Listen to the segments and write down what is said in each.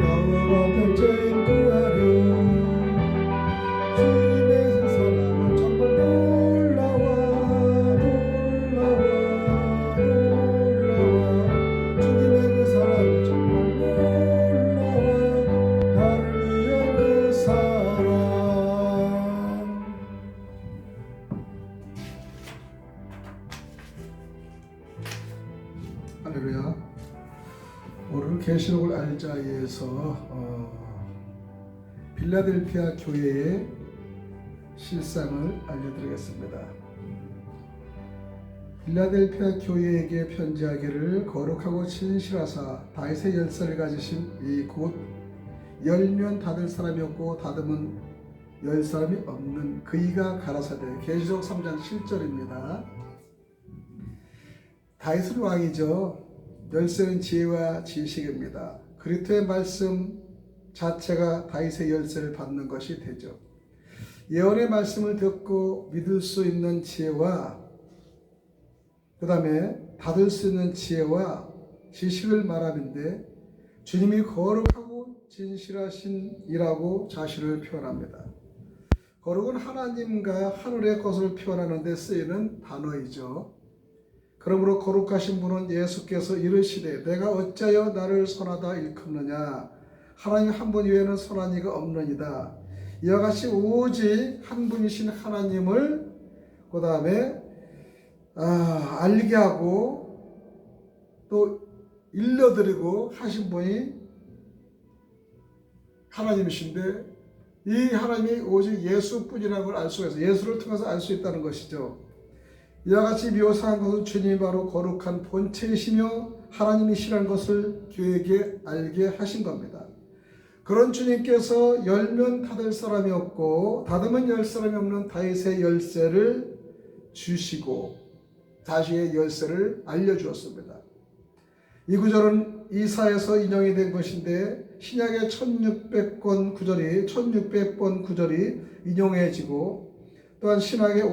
영원한 죄인 구하려 주님의 사랑은 정말 놀라워 주님의 그 사랑은 정말 놀라워 나를 위한 그 사랑. 할렐루야. 오늘 계시록을 알자에서 빌라델피아 교회의 실상을 알려드리겠습니다. 빌라델피아 교회에게 편지하기를 거룩하고 진실하사 다윗의 열쇠를 가지신 이 곧 열면 닫을 사람이 없고 닫으면 열 사람이 없는 그이가 가라사대. 계시록 3장 7절입니다. 다윗은 왕이죠. 열쇠는 지혜와 지식입니다. 그리스도의 말씀 자체가 다윗의 열쇠를 받는 것이 되죠. 예언의 말씀을 듣고 믿을 수 있는 지혜와 그 다음에 닫을 수 있는 지혜와 지식을 말하는데 주님이 거룩하고 진실하신 이라고 자신을 표현합니다. 거룩은 하나님과 하늘의 것을 표현하는 데 쓰이는 단어이죠. 그러므로 거룩하신 분은 예수께서 이르시되 내가 어찌하여 나를 선하다 일컫느냐. 하나님 한 분 외에는 선한 이가 없느니라. 이와 같이 오직 한 분이신 하나님을 그 다음에 알게 하고 또 일러드리고 하신 분이 하나님이신데 이 하나님이 오직 예수뿐이라는 걸 알 수가 있어요. 예수를 통해서 알 수 있다는 것이죠. 이와 같이 묘사한 것은 주님이 바로 거룩한 본체이시며 하나님이시라는 것을 교회에게 알게 하신 겁니다. 그런 주님께서 열면 닫을 사람이 없고 닫으면 열 사람이 없는 다윗의 열쇠를 주시고 다시의 열쇠를 알려주었습니다. 이 구절은 이사야에서 인용이 된 것인데 신약의 1600번 구절이 인용해지고 또한 신학의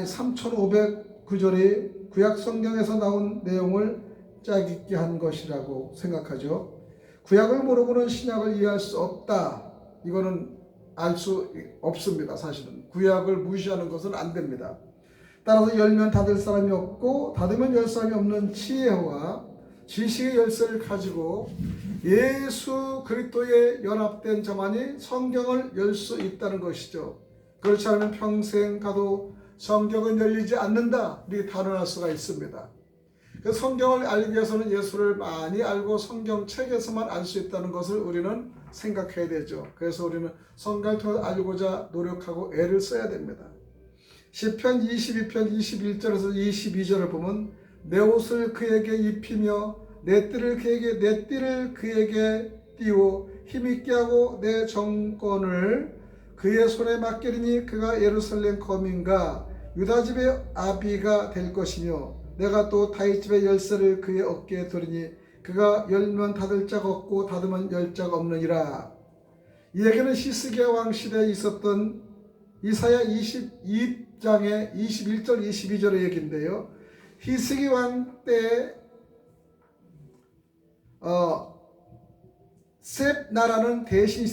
3500 구절이 구약 성경에서 나온 내용을 짜깁기 한 것이라고 생각하죠. 구약을 모르고는 신약을 이해할 수 없다. 이거는 알 수 없습니다. 사실은 구약을 무시하는 것은 안 됩니다. 따라서 열면 닫을 사람이 없고 닫으면 열 사람이 없는 지혜와 지식의 열쇠를 가지고 예수 그리스도에 연합된 자만이 성경을 열 수 있다는 것이죠. 그렇지 않으면 평생 가도 성경은 열리지 않는다. 이렇게 단언할 수가 있습니다. 그 성경을 알기 위해서는 예수를 많이 알고 성경책에서만 알 수 있다는 것을 우리는 생각해야 되죠. 그래서 우리는 성경을 통해 알고자 노력하고 애를 써야 됩니다. 시편 22편 21절에서 22절을 보면 내 옷을 그에게 입히며 내 띠를 그에게 띄워 힘있게 하고 내 정권을 그의 손에 맡기리니 그가 예루살렘 거민과 유다 집의 아비가 될 것이며 내가 또 다윗 집의 열쇠를 그의 어깨에 두리니 그가 열면 닫을 자가 없고 닫으면 열 자가 없느니라. 이 얘기는 히스기야 왕 시대에 있었던 이사야 22장의 21절 22절의 얘기인데요. 히스기 왕 때 셉 나라는 대신이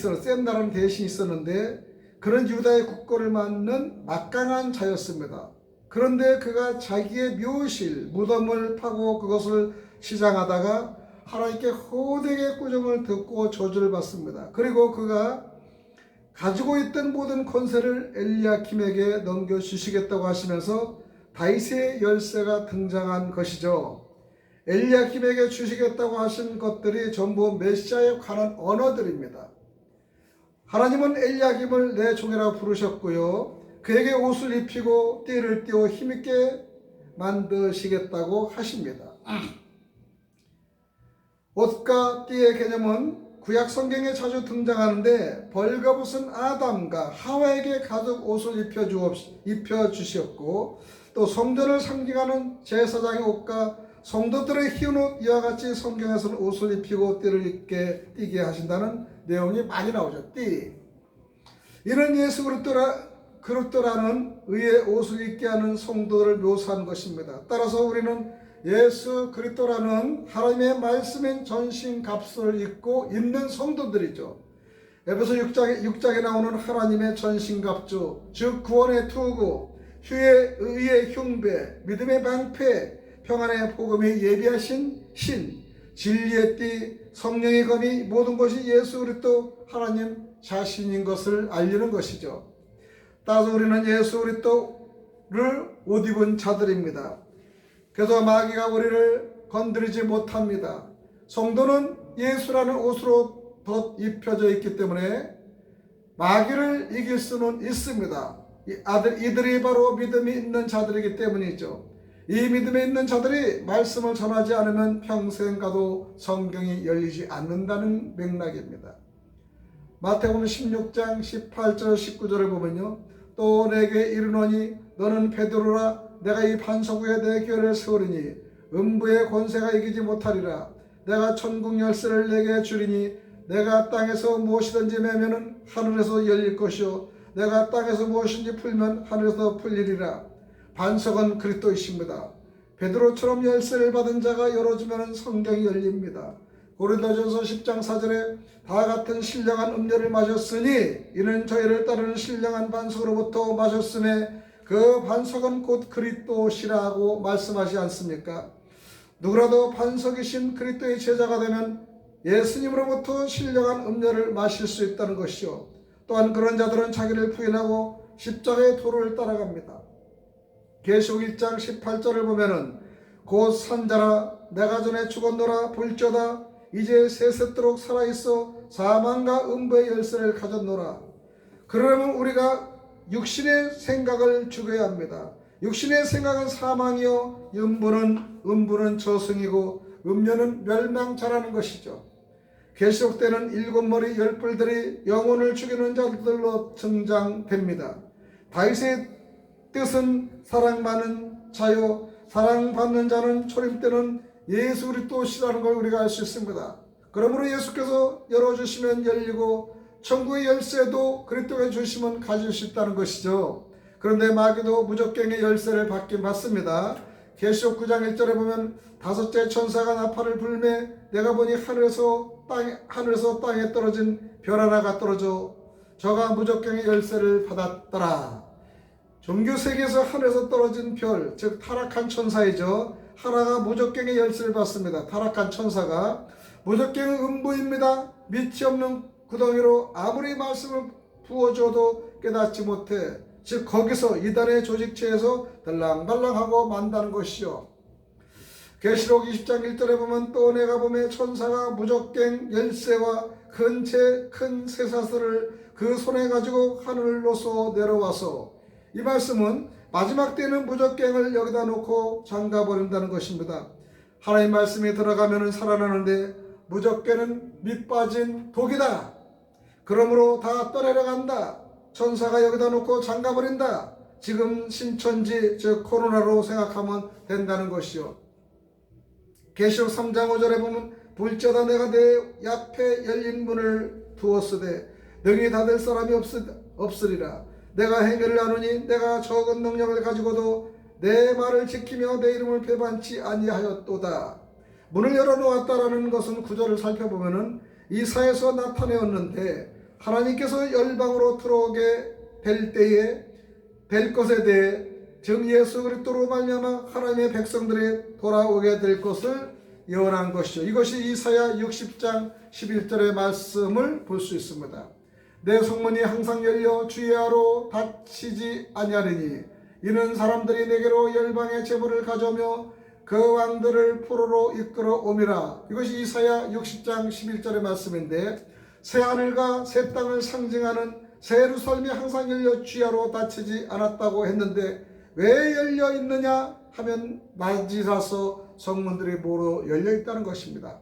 있었는데 그런 유다의 국고를 맡는 막강한 자였습니다. 그런데 그가 자기의 묘실, 무덤을 파고 그것을 시장하다가 하나님께 호되게 꾸중을 듣고 저주를 받습니다. 그리고 그가 가지고 있던 모든 권세를 엘리야킴에게 넘겨주시겠다고 하시면서 다윗의 열쇠가 등장한 것이죠. 엘리야킴에게 주시겠다고 하신 것들이 전부 메시아에 관한 언어들입니다. 하나님은 엘리야김을 내 종이라고 부르셨고요. 그에게 옷을 입히고 띠를 띄워 힘있게 만드시겠다고 하십니다. 옷과 띠의 개념은 구약 성경에 자주 등장하는데 벌거벗은 아담과 하와에게 가죽 옷을 입혀주셨고 또 성전을 상징하는 제사장의 옷과 성도들의 흰 옷 이와 같이 성경에서는 옷을 입히고 띠를 띠게 하신다는 내용이 많이 나오죠. 띠. 이는 예수 그리스도라는 의의 옷을 입게 하는 성도를 묘사한 것입니다. 따라서 우리는 예수 그리스도라는 하나님의 말씀인 전신갑주를 입고 있는 성도들이죠. 에베소 6장에 나오는 하나님의 전신갑주, 즉 구원의 투구, 의의 흉배, 믿음의 방패, 평안의 복음이 예비하신 신, 진리의 띠, 성령의 검이, 모든 것이 예수 그리스도 하나님 자신인 것을 알리는 것이죠. 따라서 우리는 예수 그리스도를 옷 입은 자들입니다. 그래서 마귀가 우리를 건드리지 못합니다. 성도는 예수라는 옷으로 덧 입혀져 있기 때문에 마귀를 이길 수는 있습니다. 이들이 바로 믿음이 있는 자들이기 때문이죠. 이 믿음에 있는 자들이 말씀을 전하지 않으면 평생 가도 성경이 열리지 않는다는 맥락입니다. 마태복음 16장 18절 19절을 보면요, 또 내게 이르노니 너는 베드로라. 내가 이 반석 위에 내 교회를 세우리니 음부의 권세가 이기지 못하리라. 내가 천국 열쇠를 내게 주리니 내가 땅에서 무엇이든지 매면은 하늘에서 열릴 것이요 내가 땅에서 무엇인지 풀면 하늘에서 풀리리라. 반석은 그리스도이십니다. 베드로처럼 열쇠를 받은 자가 열어주면 성경이 열립니다. 고린도전서 10장 4절에 다 같은 신령한 음료를 마셨으니 이는 저희를 따르는 신령한 반석으로부터 마셨음에 그 반석은 곧 그리스도시라고 말씀하지 않습니까? 누구라도 반석이신 그리스도의 제자가 되면 예수님으로부터 신령한 음료를 마실 수 있다는 것이요, 또한 그런 자들은 자기를 부인하고 십자가의 도를 따라갑니다. 계시록 1장 18절을 보면은 곧 산자라 내가 전에 죽었노라 볼지어다 이제 세세토록 살아있어 사망과 음부의 열쇠를 가졌노라. 그러면 우리가 육신의 생각을 죽여야 합니다. 육신의 생각은 사망이요 음부는 저승이고 음료는 멸망자라는 것이죠. 계시록 때는 7머리 10뿔들이 영혼을 죽이는 자들로 등장됩니다. 다윗의 뜻은 사랑받는 자요 사랑받는 자는 초림 때는 예수 그리스도시라는 걸 우리가 알 수 있습니다. 그러므로 예수께서 열어주시면 열리고 천국의 열쇠도 그리스도가 주시면 가질 수 있다는 것이죠. 그런데 마귀도 무적갱의 열쇠를 받긴 받습니다. 계시록 9장 1절에 보면 다섯째 천사가 나팔을 불매 내가 보니 하늘에서 땅에 떨어진 별 하나가 떨어져 저가 무적갱의 열쇠를 받았더라. 종교 세계에서 하늘에서 떨어진 별, 즉 타락한 천사이죠. 하나가 무적갱의 열쇠를 받습니다. 타락한 천사가. 무적갱은 음부입니다. 밑이 없는 구덩이로 아무리 말씀을 부어줘도 깨닫지 못해, 즉 거기서 이단의 조직체에서 들랑발랑하고 만다는 것이요. 계시록 20장 1절에 보면 또 내가 보매 천사가 무적갱 열쇠와 큰 쇠사슬을 그 손에 가지고 하늘로서 내려와서, 이 말씀은 마지막 때는 무적갱을 여기다 놓고 잠가버린다는 것입니다. 하나님 말씀이 들어가면 살아나는데 무적갱은 밑빠진 독이다. 그러므로 다 떠내려간다. 천사가 여기다 놓고 잠가버린다. 지금 신천지 즉 코로나로 생각하면 된다는 것이요. 계시록 3장 5절에 보면 볼지어다 내가 내 앞에 열린 문을 두었으되 능히 닫을 사람이 없으리라. 내가 행위를 나누니 내가 적은 능력을 가지고도 내 말을 지키며 내 이름을 배반치 아니하였도다. 문을 열어놓았다라는 것은 구절을 살펴보면은 이사야에서 나타내었는데 하나님께서 열방으로 들어오게 될 것에 대해 즉 예수 그리스도로 말미암아 하나님의 백성들이 돌아오게 될 것을 예언한 것이죠. 이것이 이사야 60장 11절의 말씀을 볼 수 있습니다. 내 성문이 항상 열려 주야로 닫히지 아니하리니 이는 사람들이 내게로 열방의 제물을 가져오며 그 왕들을 포로로 이끌어 옴이라. 이것이 이사야 60장 11절의 말씀인데 새 하늘과 새 땅을 상징하는 새 예루살렘이 항상 열려 주야로 닫히지 않았다고 했는데 왜 열려 있느냐 하면 낮이라서 성문들이 모두 열려 있다는 것입니다.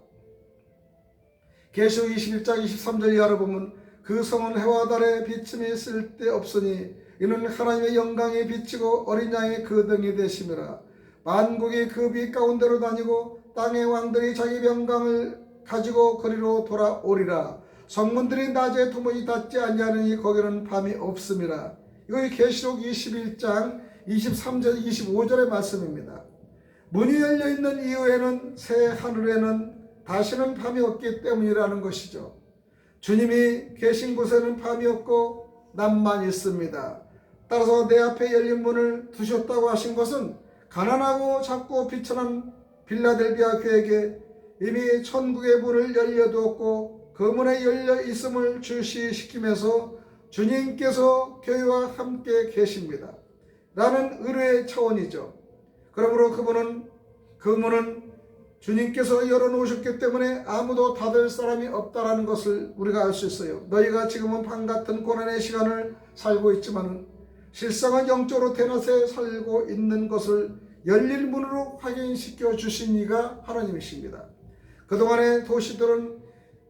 계시록 21장 23절 이하를 보면 그 성은 해와 달의 비침이 쓸데없으니 이는 하나님의 영광이 비치고 어린 양의 그 등이 되심이라. 만국이 그 빛 가운데로 다니고 땅의 왕들이 자기 영광을 가지고 거리로 돌아오리라. 성문들이 낮에 도무지 닫지 아니하느니 거기는 밤이 없음이라. 이것이 계시록 21장 23절 25절의 말씀입니다. 문이 열려 있는 이후에는 새 하늘에는 다시는 밤이 없기 때문이라는 것이죠. 주님이 계신 곳에는 밤이 없고 낮만 있습니다. 따라서 내 앞에 열린 문을 두셨다고 하신 것은 가난하고 작고 비천한 빌라델비아 교회에게 이미 천국의 문을 열려두었고 그 문에 열려 있음을 주시시키면서 주님께서 교회와 함께 계십니다 라는 의뢰의 차원이죠. 그러므로 그 문은 주님께서 열어놓으셨기 때문에 아무도 닫을 사람이 없다라는 것을 우리가 알 수 있어요. 너희가 지금은 밤같은 고난의 시간을 살고 있지만 실상은 영적으로 대낮에 살고 있는 것을 열릴 문으로 확인시켜 주신 이가 하나님이십니다. 그동안의 도시들은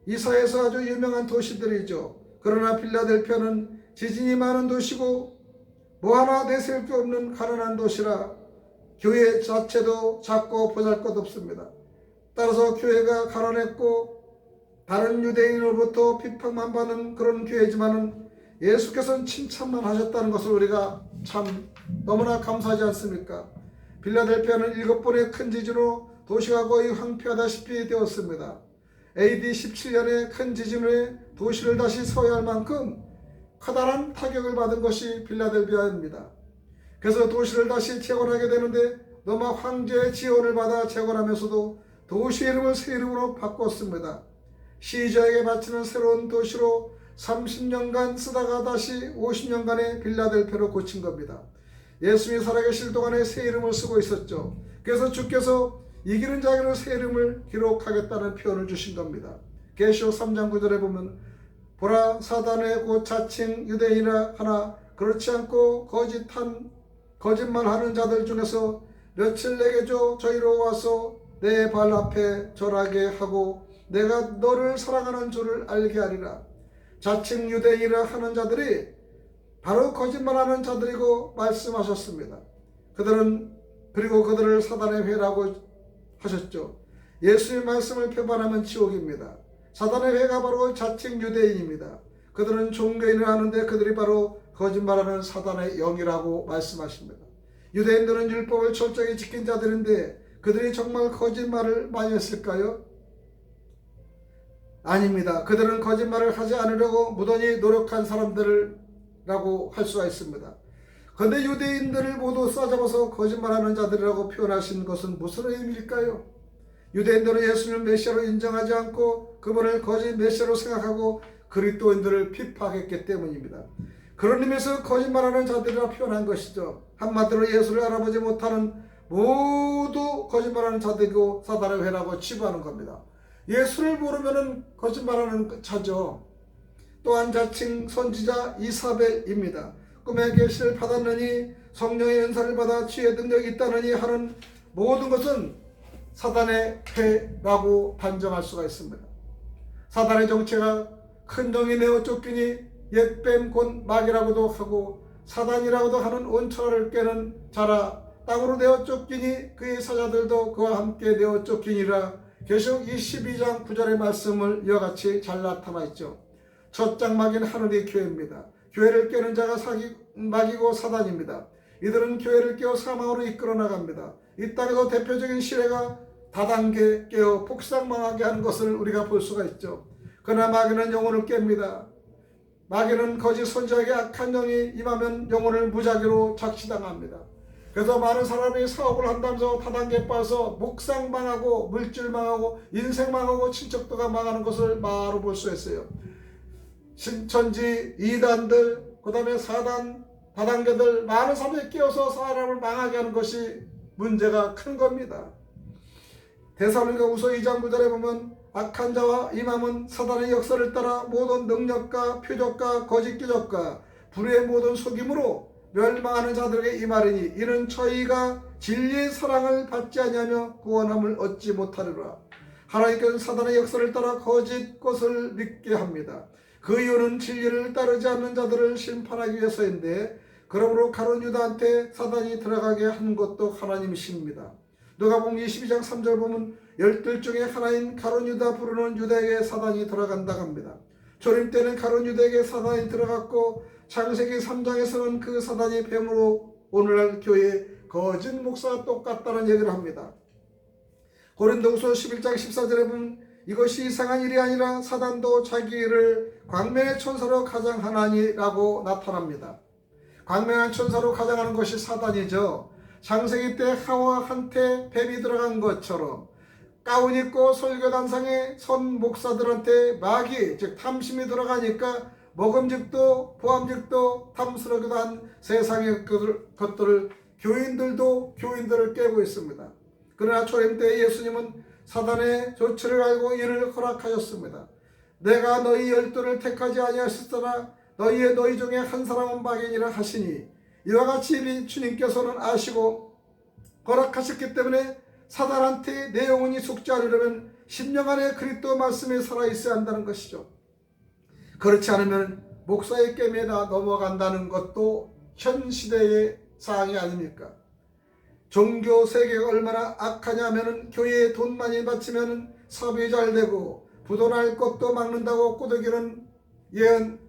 이사에서 아주 유명한 도시들이죠. 그러나 필라델피아는 지진이 많은 도시고 뭐 하나 내세울 게 없는 가난한 도시라 교회 자체도 작고 보잘것없습니다. 따라서 교회가 가난했고 다른 유대인으로부터 비판만 받는 그런 교회지만은 예수께서는 칭찬만 하셨다는 것을 우리가 참 너무나 감사하지 않습니까? 필라델피아는 7번의 큰 지진으로 도시가 거의 황폐하다시피 되었습니다. AD 17년에 큰 지진 후에 도시를 다시 세워야 할 만큼 커다란 타격을 받은 것이 필라델피아입니다. 그래서 도시를 다시 재건하게 되는데 로마 황제의 지원을 받아 재건하면서도 도시 이름을 새 이름으로 바꿨습니다. 시저에게 바치는 새로운 도시로 30년간 쓰다가 다시 50년간의 필라델피아로 고친 겁니다. 예수님이 살아계실 동안에 새 이름을 쓰고 있었죠. 그래서 주께서 이기는 자에게는 새 이름을 기록하겠다는 표현을 주신 겁니다. 계시록 3장 9절에 보면 보라 사단의 곧 자칭 유대인이라 하나 그렇지 않고 거짓말하는 자들 중에서 며칠 내게 줘 저희로 와서 내 발 앞에 절하게 하고 내가 너를 사랑하는 줄을 알게 하리라. 자칭 유대인이라 하는 자들이 바로 거짓말하는 자들이고 말씀하셨습니다. 그리고 그들을 사단의 회라고 하셨죠. 예수의 말씀을 표반하면 지옥입니다. 사단의 회가 바로 자칭 유대인입니다. 그들은 종교인을 하는데 그들이 바로 거짓말하는 사단의 영이라고 말씀하십니다. 유대인들은 율법을 철저히 지킨 자들인데 그들이 정말 거짓말을 많이 했을까요? 아닙니다. 그들은 거짓말을 하지 않으려고 무던히 노력한 사람들이라고 할 수가 있습니다. 그런데 유대인들을 모두 싸잡아서 거짓말하는 자들이라고 표현하신 것은 무슨 의미일까요? 유대인들은 예수님을 메시아로 인정하지 않고 그분을 거짓 메시아로 생각하고 그리스도인들을 핍박했기 때문입니다. 그런 의미에서 거짓말하는 자들이라 표현한 것이죠. 한마디로 예수를 알아보지 못하는 모두 거짓말하는 자들이고 사단의 회라고 치부하는 겁니다. 예수를 모르면 거짓말하는 자죠. 또한 자칭 선지자 이사벨입니다. 꿈의 계시를 받았느니 성령의 은사를 받아 지혜 능력이 있다느니 하는 모든 것은 사단의 회라고 단정할 수가 있습니다. 사단의 정체가 큰 종이 내어 쫓기니 옛뱀 곧 마귀라고도 하고 사단이라고도 하는 온천을 깨는 자라 땅으로 내어 쫓기니 그의 사자들도 그와 함께 내어 쫓기니라. 계시록 22장 9절의 말씀을 이와 같이 잘 나타나 있죠. 첫 장막인 하늘의 교회입니다. 교회를 깨는 자가 마귀고 사단입니다. 이들은 교회를 깨어 사망으로 이끌어 나갑니다. 이 땅에서 대표적인 시례가 다단계 깨어 폭삭망하게 하는 것을 우리가 볼 수가 있죠. 그러나 마귀는 영혼을 깹니다. 마귀는 거짓 선지자에게 악한 영이 임하면 영혼을 무작위로 착시당합니다. 그래서 많은 사람이 사업을 한다면서 다단계에 빠져서 목상 망하고 물질 망하고 인생 망하고 친척도가 망하는 것을 바로 볼 수 있어요. 신천지 이단들 그 다음에 사단 다단계들 많은 사람이 끼어서 사람을 망하게 하는 것이 문제가 큰 겁니다. 데살로니가후서 2장 9절에 보면 악한 자와 임함은 사단의 역사를 따라 모든 능력과 표적과 거짓 기적과 불의의 모든 속임으로 멸망하는 자들에게 임하리니 이는 저희가 진리의 사랑을 받지 아니하며 구원함을 얻지 못하리라. 하나님께서는 사단의 역사를 따라 거짓 것을 믿게 합니다. 그 이유는 진리를 따르지 않는 자들을 심판하기 위해서인데 그러므로 가룟 유다한테 사단이 들어가게 한 것도 하나님이십니다. 누가복음 22장 3절 보면 12 중에 하나인 가룟 유다 부르는 유다에게 사단이 들어간다고 합니다. 조림 때는 가룟 유다에게 사단이 들어갔고 창세기 3장에서는 그 사단이 뱀으로 오늘날 교회의 거짓 목사와 똑같다는 얘기를 합니다. 고린도후서 11장 14절에 보면 이것이 이상한 일이 아니라 사단도 자기를 광명의 천사로 가장하나니라고 나타납니다. 광명한 천사로 가장하는 것이 사단이죠. 창세기 때 하와한테 뱀이 들어간 것처럼 가운 입고 설교단상에 선 목사들한테 마귀 즉 탐심이 들어가니까 먹음직도 보암직도 탐스러기도 한 세상의 것들을 교인들도 교인들을 깨고 있습니다. 그러나 초림 때 예수님은 사단의 조치를 알고 이를 허락하셨습니다. 내가 너희 12를 택하지 아니하셨으나 너희 중에 한 사람은 마귀니라 하시니 이와 같이 주님께서는 아시고 허락하셨기 때문에 사단한테 내 영혼이 속지 않으려면 심령 안에 그리스도 말씀이 살아있어야 한다는 것이죠. 그렇지 않으면 목사의 깸에다 넘어간다는 것도 현 시대의 사항이 아닙니까? 종교 세계가 얼마나 악하냐면은 교회에 돈 많이 바치면 사업이 잘 되고 부도날 것도 막는다고 꼬드기는 예언,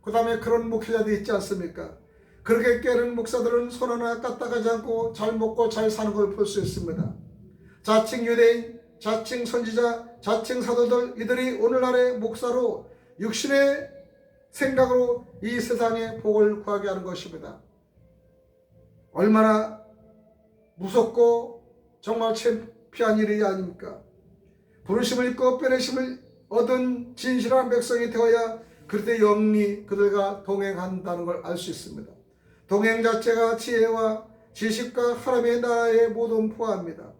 그 다음에 그런 목회자도 있지 않습니까? 그렇게 깨는 목사들은 손 하나 까딱하지 않고 잘 먹고 잘 사는 걸 볼 수 있습니다. 자칭 유대인, 자칭 선지자, 자칭 사도들 이들이 오늘날의 목사로 육신의 생각으로 이 세상에 복을 구하게 하는 것입니다. 얼마나 무섭고 정말 창피한 일이 아닙니까? 부르심을 입고 빼내심을 얻은 진실한 백성이 되어야 그때 영리 그들과 동행한다는 걸 알 수 있습니다. 동행 자체가 지혜와 지식과 하나님의 나라의 모든 포함입니다.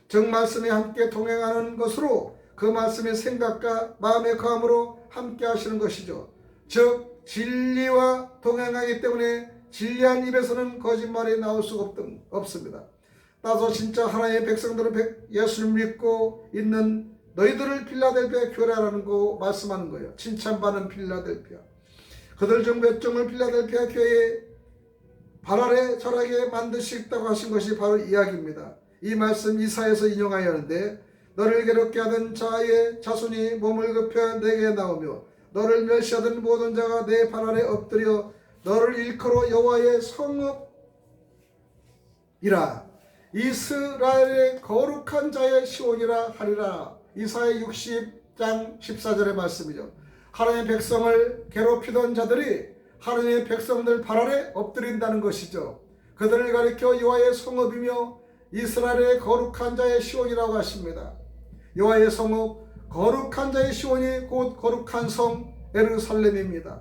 정 말씀에 함께 동행하는 것으로 그 말씀의 생각과 마음의 감으로 함께 하시는 것이죠. 즉 진리와 동행하기 때문에 진리한 입에서는 거짓말이 나올 수가 없습니다. 따라서 진짜 하나님의 백성들은 예수를 믿고 있는 너희들을 필라델피아 교회라는 거 말씀하는 거예요. 칭찬받는 필라델피아. 그들 중 몇 종을 필라델피아 교회에 발 아래 절하게 만드시겠다고 하신 것이 바로 이야기입니다. 이 말씀 이사야에서 인용하여 하는데 너를 괴롭게 하던 자의 자손이 몸을 굽혀 내게 나오며 너를 멸시하던 모든 자가 내 발 아래 엎드려 너를 일컬어 여호와의 성읍이라 이스라엘의 거룩한 자의 시온이라 하리라. 이사야 60장 14절의 말씀이죠. 하나님의 백성을 괴롭히던 자들이 하나님의 백성들 발 아래 엎드린다는 것이죠. 그들을 가리켜 여호와의 성읍이며 이스라엘의 거룩한 자의 시온이라고 하십니다. 여호와의 성읍, 거룩한 자의 시온이 곧 거룩한 성 예루살렘입니다.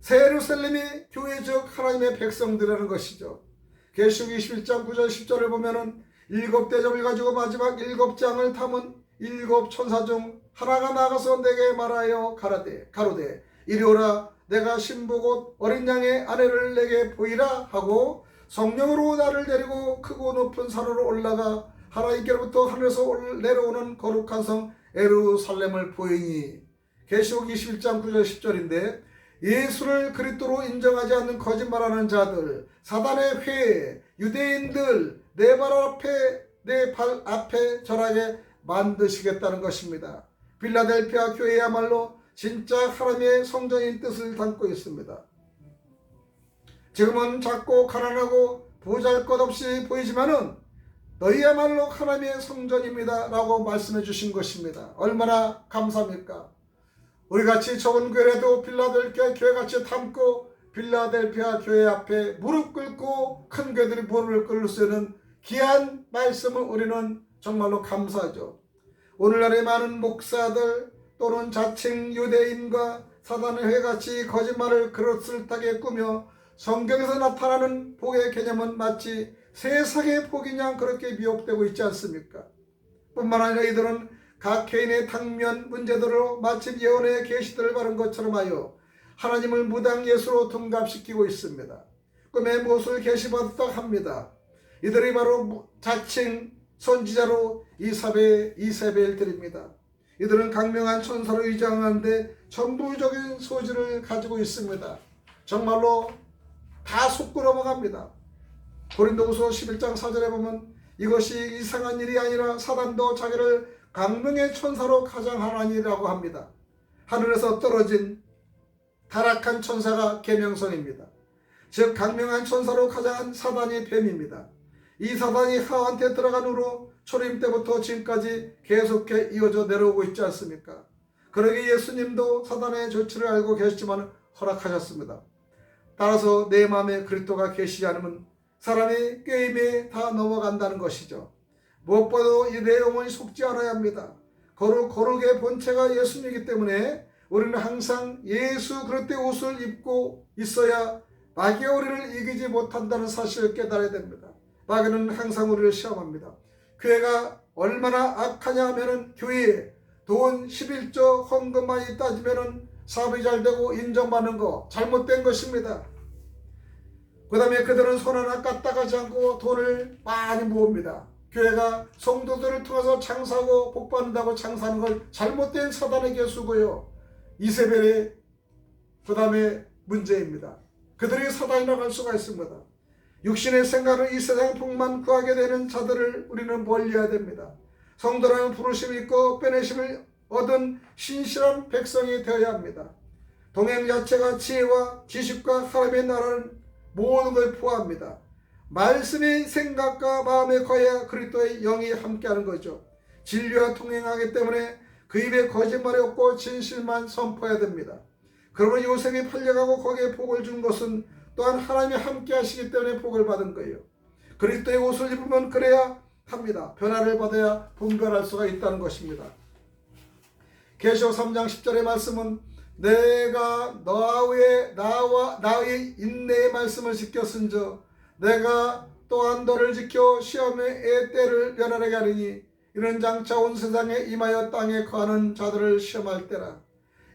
새 예루살렘이 교회 즉 하나님의 백성들이라는 것이죠. 계시록 21장 9절 10절을 보면은 7대접을 가지고 마지막 7장을 담은 7 천사 중 하나가 나가서 내게 말하여 가로되 이리 오라 내가 신부 곧 어린 양의 아내를 내게 보이라 하고 성령으로 나를 데리고 크고 높은 산으로 올라가 하나님께로부터 하늘에서 내려오는 거룩한 성 예루살렘을 보이니. 계시록 21장 9절 10절인데 예수를 그리스도로 인정하지 않는 거짓말하는 자들, 사단의 회, 유대인들 내 발 앞에 절하게 만드시겠다는 것입니다. 필라델피아 교회야말로 진짜 하나님의 성전인 뜻을 담고 있습니다. 지금은 작고 가난하고 보잘것없이 보이지만은 너희야말로 하나님의 성전입니다 라고 말씀해 주신 것입니다. 얼마나 감사합니까? 우리같이 적은 교회라도 필라델피아 교회같이 담고 필라델피아 교회 앞에 무릎 꿇고 큰 교회들이 무릎을 꿇을 수 있는 귀한 말씀을 우리는 정말로 감사하죠. 오늘날의 많은 목사들 또는 자칭 유대인과 사단의 회같이 거짓말을 그럴듯하게 꾸며 성경에서 나타나는 복의 개념은 마치 세상의 복이냐 그렇게 미혹되고 있지 않습니까? 뿐만 아니라 이들은 각 개인의 당면 문제들로 마치 예언의 계시들을 바른 것처럼 하여 하나님을 무당 예수로 둔갑시키고 있습니다. 꿈의 못을 계시받았다 합니다. 이들이 바로 자칭 선지자로 이세벨들입니다. 이들은 강명한 천사로 위장하는데 전부적인 소질을 가지고 있습니다. 정말로 다 속고 넘어갑니다. 고린도후서 11장 4절에 보면 이것이 이상한 일이 아니라 사단도 자기를 강명의 천사로 가장하나니라고 합니다. 하늘에서 떨어진 타락한 천사가 계명성입니다. 즉 강명한 천사로 가장한 사단이 뱀입니다. 이 사단이 하와한테 들어간 후로 초림 때부터 지금까지 계속해 이어져 내려오고 있지 않습니까? 그러기에 예수님도 사단의 조치를 알고 계시지만 허락하셨습니다. 따라서 내 마음에 그리스도가 계시지 않으면 사람이 게임에 다 넘어간다는 것이죠. 무엇보다도 이 내 영혼이 속지 않아야 합니다. 거룩의 본체가 예수님이기 때문에 우리는 항상 예수 그리스도의 옷을 입고 있어야 마귀가 우리를 이기지 못한다는 사실을 깨달아야 됩니다. 마귀는 항상 우리를 시험합니다. 교회가 얼마나 악하냐 하면은 교회에 돈 11조 헌금 많이 따지면은 사업이 잘 되고 인정받는 거 잘못된 것입니다. 그 다음에 그들은 손 하나 까딱하지 않고 돈을 많이 모읍니다. 교회가 성도들을 통해서 장사하고 복받는다고 장사하는 걸 잘못된 사단의 개수고요. 이세벨의 그 다음에 문제입니다. 그들이 사단이라고 할 수가 있습니다. 육신의 생각을 이 세상 풍만 구하게 되는 자들을 우리는 멀리해야 됩니다. 성도라는 부르심이 있고 빼내심을 얻은 신실한 백성이 되어야 합니다. 동행 자체가 지혜와 지식과 하나님의 나라는 모든 걸 포함합니다. 말씀의 생각과 마음에 거해야 그리스도의 영이 함께하는 거죠. 진리와 동행하기 때문에 그 입에 거짓말이 없고 진실만 선포해야 됩니다. 그러면 요셉이 팔려가고 거기에 복을 준 것은 또한 하나님이 함께 하시기 때문에 복을 받은 거예요. 그리스도의 옷을 입으면 그래야 합니다. 변화를 받아야 분별할 수가 있다는 것입니다. 계시록 3장 10절의 말씀은 내가 나의 인내의 말씀을 지켰은저 내가 또한 너를 지켜 시험의 때를 면하게 하리니 이는 장차 온 세상에 임하여 땅에 거하는 자들을 시험할 때라.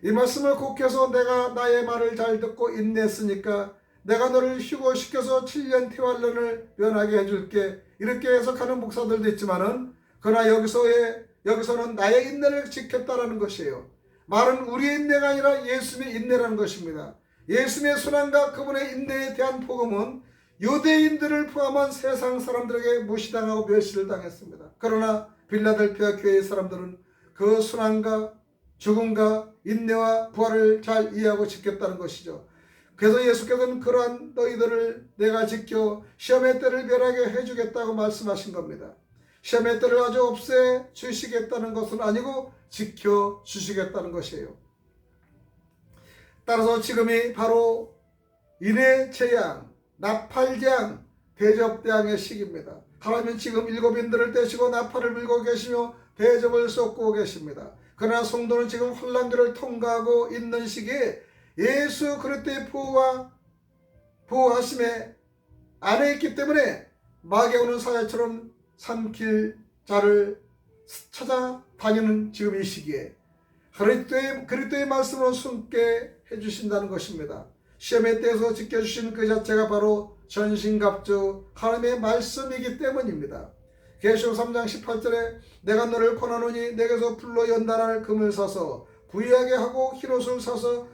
이 말씀을 곡해서 내가 나의 말을 잘 듣고 인내했으니까 내가 너를 휴거시켜서 7년 태활년을 면하게 해줄게. 이렇게 해석하는 목사들도 있지만은 그러나 여기서는 나의 인내를 지켰다라는 것이에요. 말은 우리의 인내가 아니라 예수님의 인내라는 것입니다. 예수님의 순환과 그분의 인내에 대한 복음은 유대인들을 포함한 세상 사람들에게 무시당하고 멸시를 당했습니다. 그러나 빌라델피아 교회의 사람들은 그 순환과 죽음과 인내와 부활을 잘 이해하고 지켰다는 것이죠. 그래서 예수께서는 그러한 너희들을 내가 지켜 시험의 때를 멸하게 해주겠다고 말씀하신 겁니다. 시험의 때를 아주 없애 주시겠다는 것은 아니고 지켜 주시겠다는 것이에요. 따라서 지금이 바로 인해 재앙, 나팔재앙, 대접대항의 시기입니다. 하나님은 지금 일곱인들을 떼시고 나팔을 불고 계시며 대접을 쏟고 계십니다. 그러나 성도는 지금 환난기를 통과하고 있는 시기에 예수 그리스도의 보호하심에 안에 있기 때문에 마귀가 오는 사자처럼 삼킬 자를 찾아다니는 지금 이 시기에 그리스도의 말씀으로 숨게 해주신다는 것입니다. 시험의 때에서 지켜주신 그 자체가 바로 전신갑주 하나님의 말씀이기 때문입니다. 계시록 3장 18절에 내가 너를 권하노니 내게서 불로 연단할 금을 사서 부유하게 하고 흰옷을 사서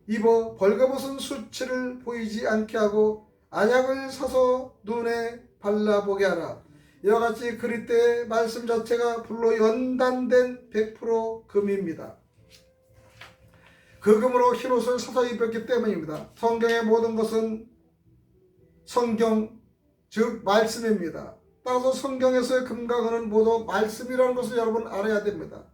입어 벌거벗은 수치를 보이지 않게 하고 안약을 사서 눈에 발라보게 하라. 이와 같이 그리스도의 말씀 자체가 불로 연단된 100% 금입니다. 그 금으로 흰옷을 사서 입었기 때문입니다. 성경의 모든 것은 성경 즉 말씀입니다. 따라서 성경에서의 금과 금은 모두 말씀이라는 것을 여러분 알아야 됩니다.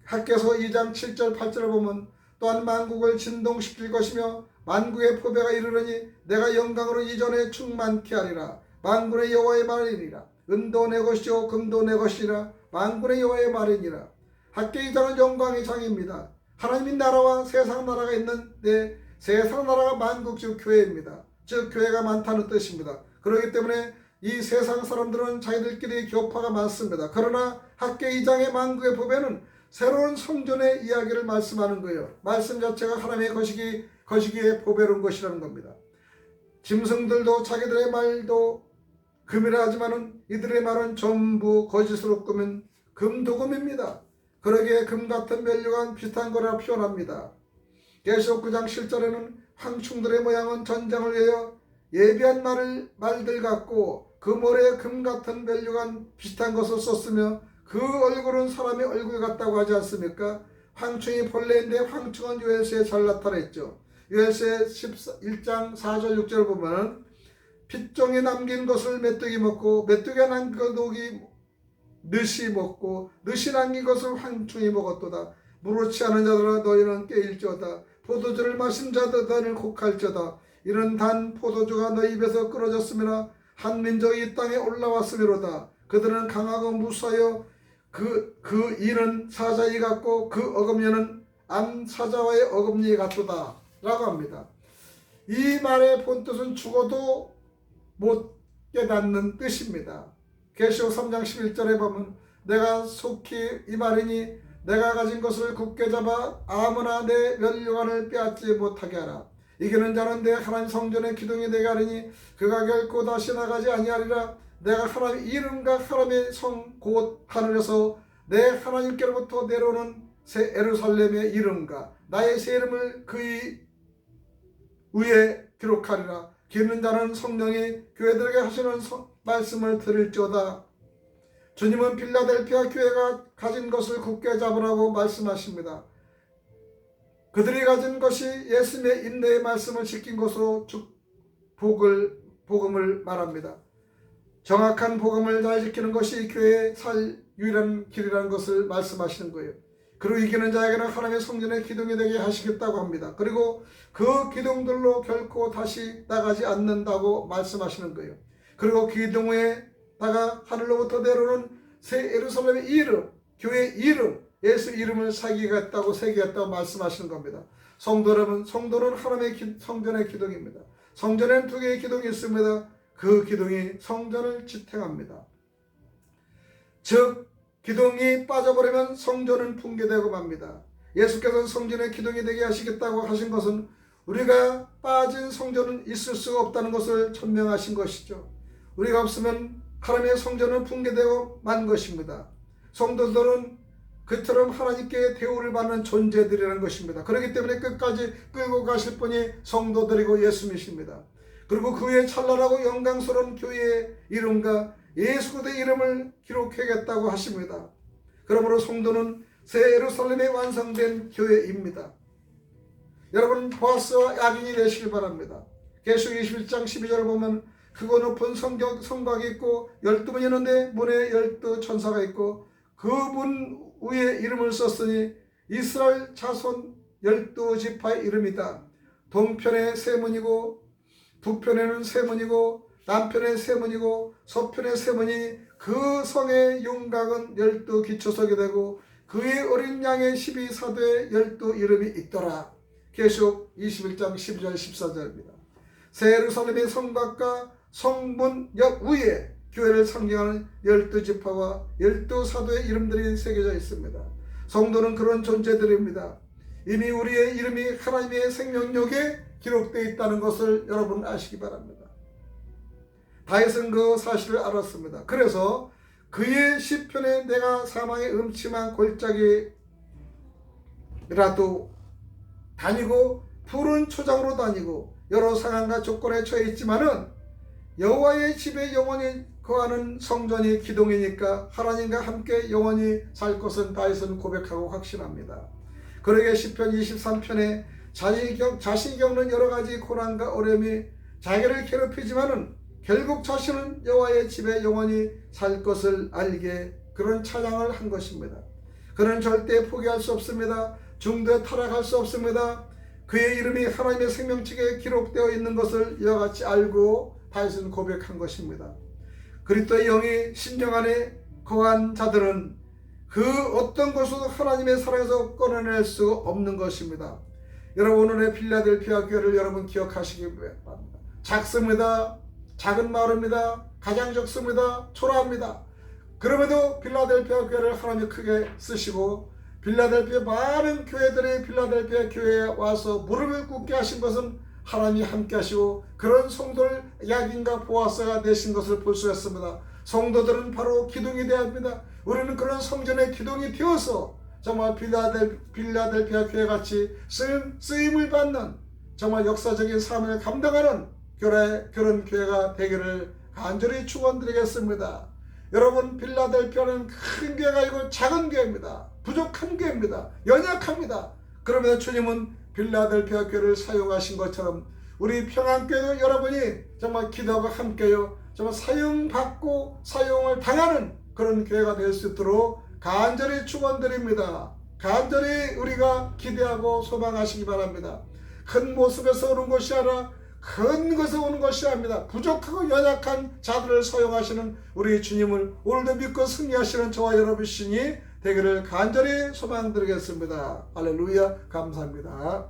학개서 2장 7절 8절을 보면 또한 만국을 진동시킬 것이며 만국의 포배가 이르르니 내가 영광으로 이전에 충만케 하리라. 만군의 여호와의 말이니라. 은도 내 것이요 금도 내 것이라. 만군의 여호와의 말이니라. 학개 2장은 영광의 장입니다. 하나님의 나라와 세상 나라가 있는데 세상 나라가 만국 즉 교회입니다. 즉 교회가 많다는 뜻입니다. 그렇기 때문에 이 세상 사람들은 자기들끼리 교파가 많습니다. 그러나 학개 2장의 만국의 보배는 새로운 성전의 이야기를 말씀하는 거예요. 말씀 자체가 하나님의 거시기에 보배로운 것이라는 겁니다. 짐승들도 자기들의 말도 금이라 하지만은 이들의 말은 전부 거짓으로 꾸민 금도금입니다. 그러기에 금같은 면류관 비슷한 거라 표현합니다. 계시록 9장 7절에는 황충들의 모양은 전쟁을 위하여 예비한 말들 같고 그 모래에 금같은 면류관 비슷한 것을 썼으며 그 얼굴은 사람의 얼굴 같다고 하지 않습니까? 황충이 본래인데 황충은 요에스에 잘 나타냈죠. 요엘서 1장 4절 6절 보면 핏종이 남긴 것을 메뚜기 먹고 메뚜기가 남긴 것 녹이 느시 먹고 느시 남긴 것을 황충이 먹었도다. 무르치 않은 자들아 너희는 깨일지어다. 포도주를 마신 자들 너희는 곡할지어다. 이는 단 포도주가 너희 입에서 끊어졌음이나 한 민족이 이 땅에 올라왔음이로다. 그들은 강하고 무사하여 그 이는 사자이 같고 그 어금니는 암사자와의 어금니 같도다 라고 합니다. 이 말의 본뜻은 죽어도 못 깨닫는 뜻입니다. 계시록 3장 11절에 보면 내가 속히 이 말이니 내가 가진 것을 굳게 잡아 아무나 내 멸류관을 빼앗지 못하게 하라. 이기는 자는 내 하나님 성전의 기둥이 되게 하리니 그가 결코 다시 나가지 아니하리라. 내가 하나님의 이름과 하나님의 성 곧 하늘에서 내 하나님께로부터 내려오는 새 예루살렘의 이름과 나의 새 이름을 그의 위에 기록하리라. 기는 자는 성령이 교회들에게 하시는 말씀을 들을지어다. 주님은 필라델피아 교회가 가진 것을 굳게 잡으라고 말씀하십니다. 그들이 가진 것이 예수님의 인내의 말씀을 지킨 것으로 복음을 말합니다. 정확한 복음을 잘 지키는 것이 교회의 살 유일한 길이라는 것을 말씀하시는 거예요. 그리고 이기는 자에게는 하나님의 성전의 기둥이 되게 하시겠다고 합니다. 그리고 그 기둥들로 결코 다시 나가지 않는다고 말씀하시는 거예요. 그리고 기둥 위에다가 하늘로부터 내려오는 새 예루살렘의 이름, 교회의 이름, 예수 이름을 새기겠다고 말씀하시는 겁니다. 성도 여러분, 성도는 하나님의 성전의 기둥입니다. 성전에는 두 개의 기둥이 있습니다. 그 기둥이 성전을 지탱합니다. 즉 기둥이 빠져버리면 성전은 붕괴되고 맙니다. 예수께서는 성전의 기둥이 되게 하시겠다고 하신 것은 우리가 빠진 성전은 있을 수가 없다는 것을 천명하신 것이죠. 우리가 없으면 하나님의 성전은 붕괴되고 만 것입니다. 성도들은 그처럼 하나님께 대우를 받는 존재들이라는 것입니다. 그렇기 때문에 끝까지 끌고 가실 분이 성도들이고 예수님이십니다. 그리고 그 위에 찬란하고 영광스러운 교회의 이름과 예수 그리스도의 이름을 기록하겠다고 하십니다. 그러므로 성도는 새 예루살렘에 완성된 교회입니다. 여러분 보아스와 야긴이 되시길 바랍니다. 계시록 21장 12절 보면 크고 높은 성곽이 있고 12문이 있는데 문에 12천사가 있고 그 문 위에 이름을 썼으니 이스라엘 자손 12지파의 이름이다. 동편에 세 문이고 북편에는 세 문이고 남편에 세 문이고 서편에 세 문이 그 성의 윤곽은 12기초석이 되고 그의 어린 양의 12사도의 12 이름이 있더라. 계시록 21장 12절 14절입니다. 새 예루살렘의 성곽과 성문 옆 위에 교회를 상징하는 12지파와 12사도의 이름들이 새겨져 있습니다. 성도는 그런 존재들입니다. 이미 우리의 이름이 하나님의 생명력에 기록되어 있다는 것을 여러분 아시기 바랍니다. 다윗은 그 사실을 알았습니다. 그래서 그의 시편에 내가 사망의 음침한 골짜기라도 다니고 푸른 초장으로 다니고 여러 상황과 조건에 처해 있지만은 여호와의 집에 영원히 거하는 성전이 기둥이니까 하나님과 함께 영원히 살 것은 다윗은 고백하고 확신합니다. 그러게 시편 23편에 자신이 겪는 여러 가지 고난과 어려움이 자기를 괴롭히지만은 결국 자신은 여호와의 집에 영원히 살 것을 알게 그런 찬양을 한 것입니다. 그는 절대 포기할 수 없습니다. 중도에 타락할 수 없습니다. 그의 이름이 하나님의 생명책에 기록되어 있는 것을 이와 같이 알고 다윗은 고백한 것입니다. 그리스도의 영이 심령 안에 거한 자들은 그 어떤 것도 하나님의 사랑에서 꺼내낼 수 없는 것입니다. 여러분 오늘의 필라델피아 교회를 여러분 기억하시기 바랍니다. 작습니다. 작은 마을입니다. 가장 적습니다. 초라합니다. 그럼에도 필라델피아 교회를 하나님이 크게 쓰시고 필라델피아 많은 교회들이 필라델피아 교회에 와서 무릎을 꿇게 하신 것은 하나님이 함께 하시고 그런 성도를 야긴과 보아스가 되신 것을 볼 수 있습니다. 성도들은 바로 기둥이 되어야 합니다. 우리는 그런 성전의 기둥이 되어서 정말 필라델피아 교회같이 쓰임을 받는 정말 역사적인 삶을 감당하는 그런 교회가 되기를 간절히 축원드리겠습니다. 여러분 필라델피아는 큰 교회가 아니고 작은 교회입니다. 부족한 교회입니다. 연약합니다. 그러면 주님은 빌라델피아 교회를 사용하신 것처럼 우리 평안교회도 여러분이 정말 기도하고 함께요 정말 사용받고 사용을 당하는 그런 교회가 될 수 있도록 간절히 축원드립니다. 간절히 우리가 기대하고 소망하시기 바랍니다. 큰 모습에서 오는 것이 아니라 큰 것에서 오는 것이 아닙니다. 부족하고 연약한 자들을 사용하시는 우리 주님을 오늘도 믿고 승리하시는 저와 여러분이시니 되기를 간절히 소망드리겠습니다. 할렐루야. 감사합니다.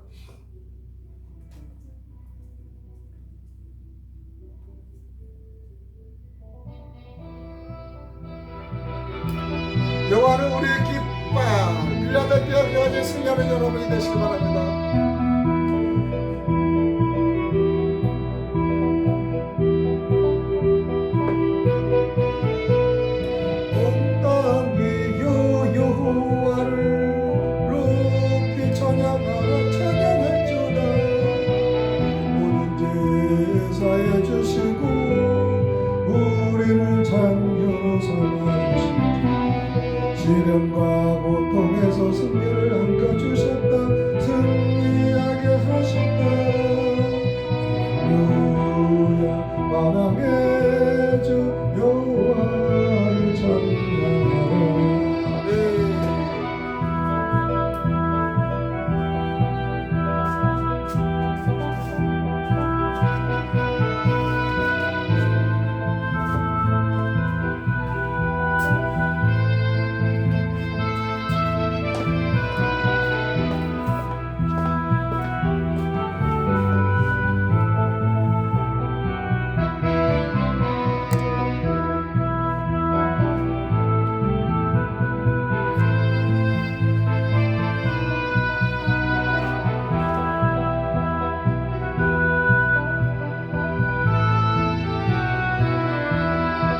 여호와는 우리의 깃발 빌라델피아 교회에 승리하는 여러분이 되시기 바랍니다.